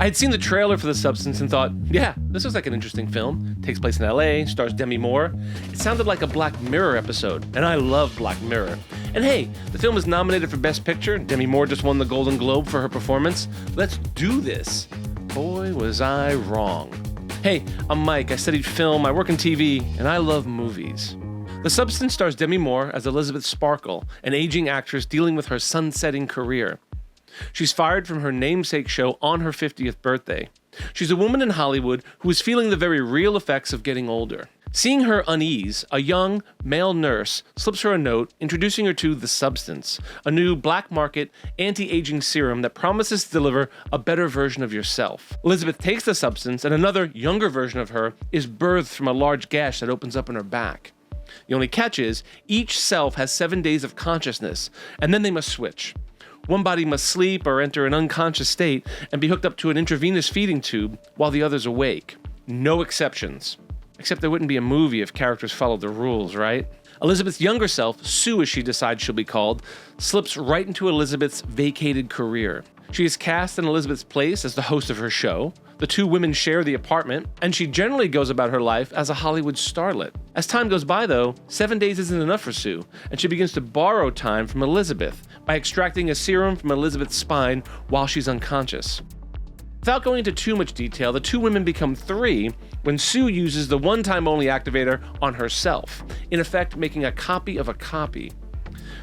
I had seen the trailer for The Substance and thought, yeah, this looks like an interesting film. Takes place in LA, stars Demi Moore. It sounded like a Black Mirror episode, and I love Black Mirror. And hey, the film is nominated for Best Picture. Demi Moore just won the Golden Globe for her performance. Let's do this. Boy, was I wrong. Hey, I'm Mike. I studied film, I work in TV, and I love movies. The Substance stars Demi Moore as Elizabeth Sparkle, an aging actress dealing with her sunsetting career. She's fired from her namesake show on her 50th birthday. She's a woman in Hollywood who is feeling the very real effects of getting older. Seeing her unease, a young male nurse slips her a note introducing her to The Substance, a new black market anti-aging serum that promises to deliver a better version of yourself. Elizabeth takes The Substance, and another, younger version of her is birthed from a large gash that opens up in her back. The only catch is, each self has 7 days of consciousness, and then they must switch. One body must sleep or enter an unconscious state and be hooked up to an intravenous feeding tube while the other's awake. No exceptions. Except there wouldn't be a movie if characters followed the rules, right? Elizabeth's younger self, Sue as she decides she'll be called, slips right into Elizabeth's vacated career. She is cast in Elizabeth's place as the host of her show. The two women share the apartment, and she generally goes about her life as a Hollywood starlet. As time goes by, though, 7 days isn't enough for Sue, and she begins to borrow time from Elizabeth by extracting a serum from Elizabeth's spine while she's unconscious. Without going into too much detail, the two women become three when Sue uses the one-time-only activator on herself, in effect making a copy of a copy.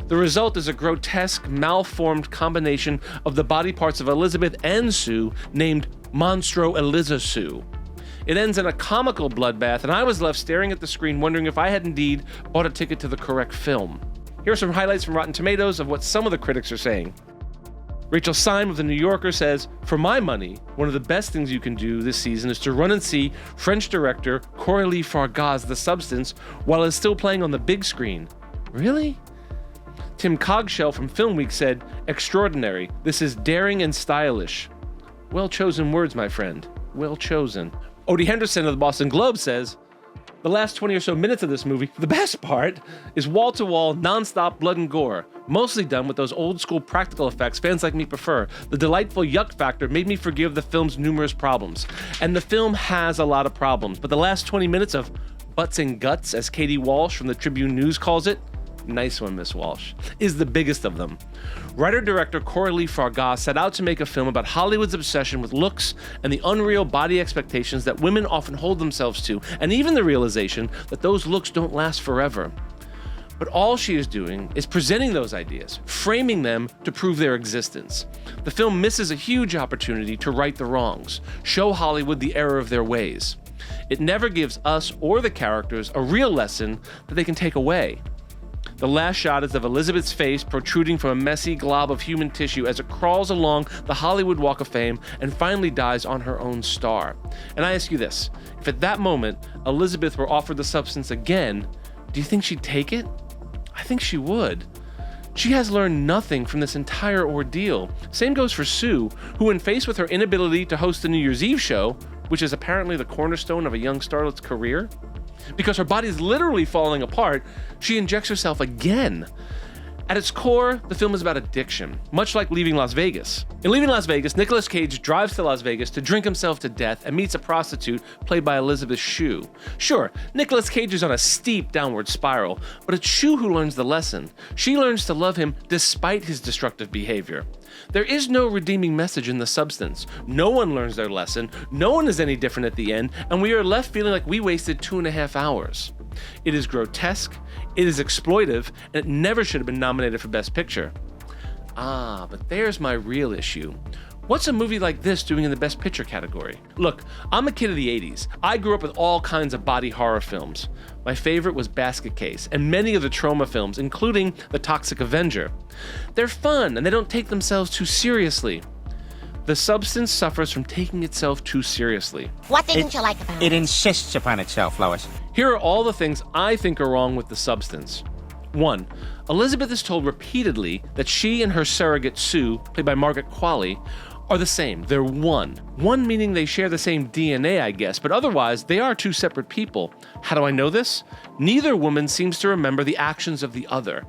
The result is a grotesque, malformed combination of the body parts of Elizabeth and Sue named Monstro Eliza Sue. It ends in a comical bloodbath, and I was left staring at the screen wondering if I had indeed bought a ticket to the correct film. Here are some highlights from Rotten Tomatoes of what some of the critics are saying. Rachel Syme of The New Yorker says, "For my money, one of the best things you can do this season is to run and see French director Coralie Fargeat's The Substance while it's still playing on the big screen." Really? Tim Cogshell from Film Week said, "Extraordinary. This is daring and stylish." Well chosen words, my friend. Well chosen. Odie Henderson of the Boston Globe says, "The last 20 or so minutes of this movie, the best part, is wall-to-wall, non-stop blood and gore, mostly done with those old-school practical effects fans like me prefer. The delightful yuck factor made me forgive the film's numerous problems." And the film has a lot of problems, but the last 20 minutes of butts and guts, as Katie Walsh from the Tribune News calls it, nice one, Miss Walsh, is the biggest of them. Writer-director Coralie Fargeat set out to make a film about Hollywood's obsession with looks and the unreal body expectations that women often hold themselves to, and even the realization that those looks don't last forever. But all she is doing is presenting those ideas, framing them to prove their existence. The film misses a huge opportunity to right the wrongs, show Hollywood the error of their ways. It never gives us or the characters a real lesson that they can take away. The last shot is of Elizabeth's face protruding from a messy glob of human tissue as it crawls along the Hollywood Walk of Fame and finally dies on her own star. And I ask you this, if at that moment Elizabeth were offered The Substance again, do you think she'd take it? I think she would. She has learned nothing from this entire ordeal. Same goes for Sue, who when faced with her inability to host the New Year's Eve show, which is apparently the cornerstone of a young starlet's career, because her body is literally falling apart, she injects herself again. At its core, the film is about addiction, much like Leaving Las Vegas. In Leaving Las Vegas, Nicolas Cage drives to Las Vegas to drink himself to death and meets a prostitute played by Elizabeth Shue. Sure, Nicolas Cage is on a steep downward spiral, but it's Shue who learns the lesson. She learns to love him despite his destructive behavior. There is no redeeming message in The Substance. No one learns their lesson, no one is any different at the end, and we are left feeling like we wasted 2.5 hours. It is grotesque, it is exploitive, and it never should have been nominated for Best Picture. But there's my real issue. What's a movie like this doing in the Best Picture category? Look, I'm a kid of the 80s. I grew up with all kinds of body horror films. My favorite was Basket Case, and many of the trauma films, including The Toxic Avenger. They're fun, and they don't take themselves too seriously. The Substance suffers from taking itself too seriously. What didn't you like about it? It insists upon itself, Lois. Here are all the things I think are wrong with The Substance. 1. Elizabeth is told repeatedly that she and her surrogate Sue, played by Margaret Qualley, are the same. They're one. One meaning they share the same DNA, I guess, but otherwise they are two separate people. How do I know this? Neither woman seems to remember the actions of the other.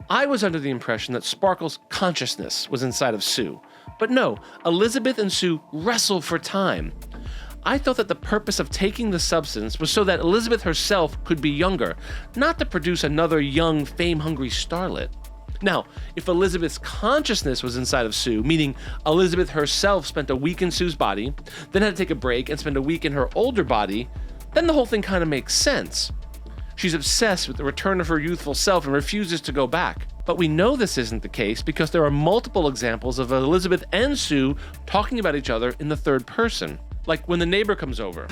I was under the impression that Sparkle's consciousness was inside of Sue, But no, Elizabeth and Sue wrestle for time. I thought that the purpose of taking the substance was so that Elizabeth herself could be younger, not to produce another young, fame-hungry starlet. Now, if Elizabeth's consciousness was inside of Sue, meaning Elizabeth herself spent a week in Sue's body, then had to take a break and spend a week in her older body, then the whole thing kind of makes sense. She's obsessed with the return of her youthful self and refuses to go back. But we know this isn't the case because there are multiple examples of Elizabeth and Sue talking about each other in the third person. Like when the neighbor comes over.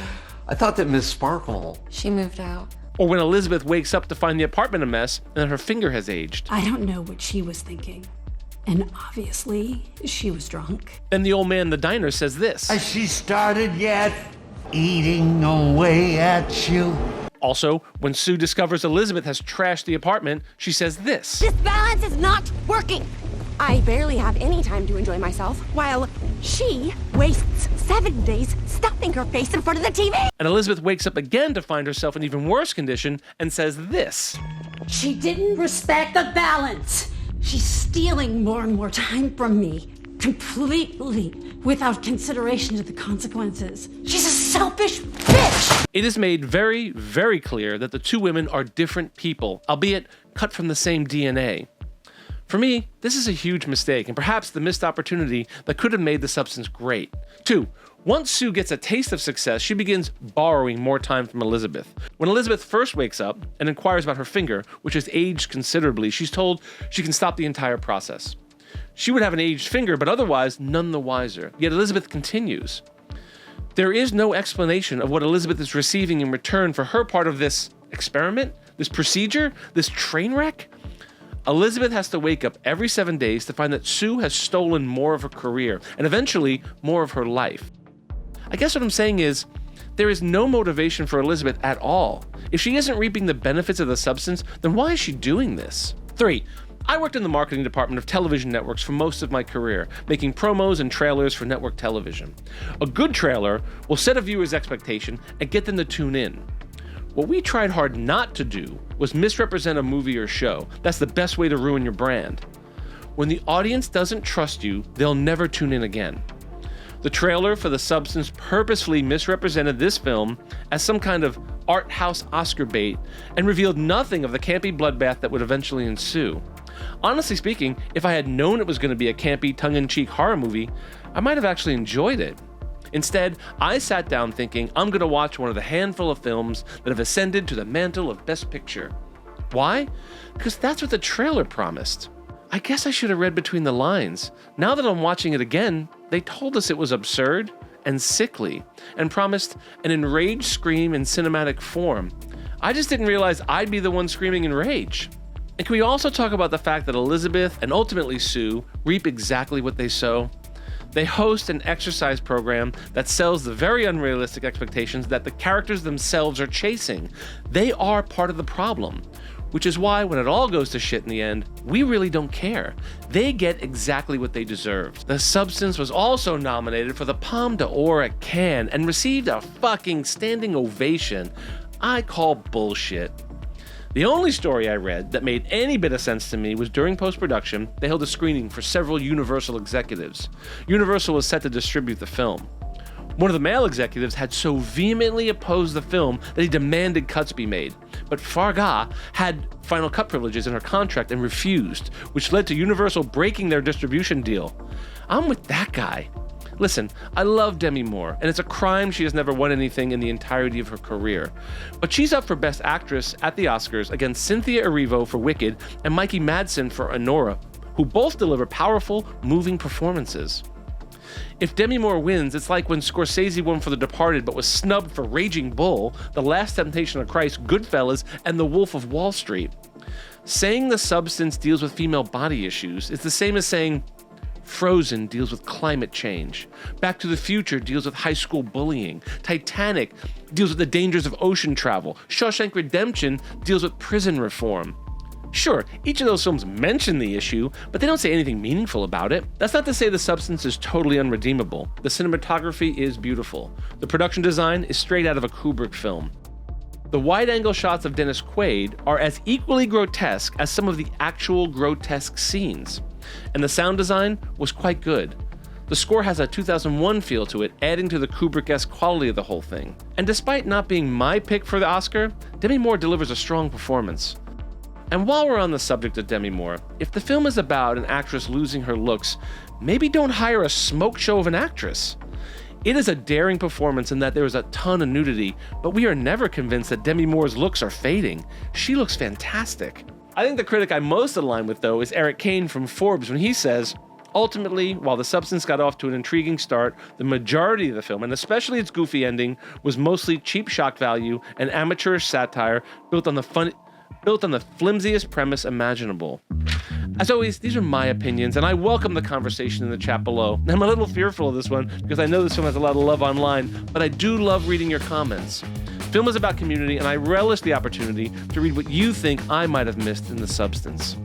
I thought that Miss Sparkle... She moved out. Or when Elizabeth wakes up to find the apartment a mess and her finger has aged. I don't know what she was thinking. And obviously, she was drunk. Then the old man in the diner says this. Has she started yet? Eating away at you. Also, when Sue discovers Elizabeth has trashed the apartment, she says this. This balance is not working. I barely have any time to enjoy myself, while she wastes 7 days stuffing her face in front of the TV. And Elizabeth wakes up again to find herself in even worse condition and says this. She didn't respect the balance. She's stealing more and more time from me, completely without consideration to the consequences. She's a selfish bitch! It is made very, very clear that the two women are different people, albeit cut from the same DNA. For me, this is a huge mistake, and perhaps the missed opportunity that could have made the substance great. 2. Once Sue gets a taste of success, she begins borrowing more time from Elizabeth. When Elizabeth first wakes up and inquires about her finger, which has aged considerably, she's told she can stop the entire process. She would have an aged finger, but otherwise none the wiser. Yet Elizabeth continues. There is no explanation of what Elizabeth is receiving in return for her part of this experiment, this procedure, this train wreck. Elizabeth has to wake up every 7 days to find that Sue has stolen more of her career and eventually more of her life. I guess what I'm saying is, there is no motivation for Elizabeth at all. If she isn't reaping the benefits of the substance, then why is she doing this? 3. I worked in the marketing department of television networks for most of my career, making promos and trailers for network television. A good trailer will set a viewer's expectation and get them to tune in. What we tried hard not to do was misrepresent a movie or show. That's the best way to ruin your brand. When the audience doesn't trust you, they'll never tune in again. The trailer for The Substance purposefully misrepresented this film as some kind of art house Oscar bait and revealed nothing of the campy bloodbath that would eventually ensue. Honestly speaking, if I had known it was going to be a campy, tongue-in-cheek horror movie, I might have actually enjoyed it. Instead, I sat down thinking I'm going to watch one of the handful of films that have ascended to the mantle of Best Picture. Why? Because that's what the trailer promised. I guess I should have read between the lines. Now that I'm watching it again, they told us it was absurd and sickly, and promised an enraged scream in cinematic form. I just didn't realize I'd be the one screaming in rage. And can we also talk about the fact that Elizabeth and ultimately Sue reap exactly what they sow? They host an exercise program that sells the very unrealistic expectations that the characters themselves are chasing. They are part of the problem, which is why when it all goes to shit in the end, we really don't care. They get exactly what they deserved. The Substance was also nominated for the Palme d'Or at Cannes and received a fucking standing ovation. I call bullshit. The only story I read that made any bit of sense to me was during post-production, they held a screening for several Universal executives. Universal was set to distribute the film. One of the male executives had so vehemently opposed the film that he demanded cuts be made. But Fargeat had final cut privileges in her contract and refused, which led to Universal breaking their distribution deal. I'm with that guy. Listen, I love Demi Moore, and it's a crime she has never won anything in the entirety of her career. But she's up for Best Actress at the Oscars against Cynthia Erivo for Wicked and Mikey Madsen for Anora, who both deliver powerful, moving performances. If Demi Moore wins, it's like when Scorsese won for The Departed but was snubbed for Raging Bull, The Last Temptation of Christ, Goodfellas, and The Wolf of Wall Street. Saying The Substance deals with female body issues is the same as saying Frozen deals with climate change. Back to the Future deals with high school bullying. Titanic deals with the dangers of ocean travel. Shawshank Redemption deals with prison reform. Sure, each of those films mention the issue, but they don't say anything meaningful about it. That's not to say The Substance is totally unredeemable. The cinematography is beautiful. The production design is straight out of a Kubrick film. The wide-angle shots of Dennis Quaid are as equally grotesque as some of the actual grotesque scenes. And the sound design was quite good. The score has a 2001 feel to it, adding to the Kubrick-esque quality of the whole thing. And despite not being my pick for the Oscar, Demi Moore delivers a strong performance. And while we're on the subject of Demi Moore, if the film is about an actress losing her looks, maybe don't hire a smoke show of an actress. It is a daring performance in that there is a ton of nudity, but we are never convinced that Demi Moore's looks are fading. She looks fantastic. I think the critic I most align with, though, is Eric Kane from Forbes when he says, ultimately, while The Substance got off to an intriguing start, the majority of the film, and especially its goofy ending, was mostly cheap shock value and amateurish satire built on the flimsiest premise imaginable. As always, these are my opinions, and I welcome the conversation in the chat below. I'm a little fearful of this one because I know this film has a lot of love online, but I do love reading your comments. Film is about community, and I relish the opportunity to read what you think I might have missed in The Substance.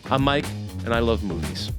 I'm Mike, and I love movies.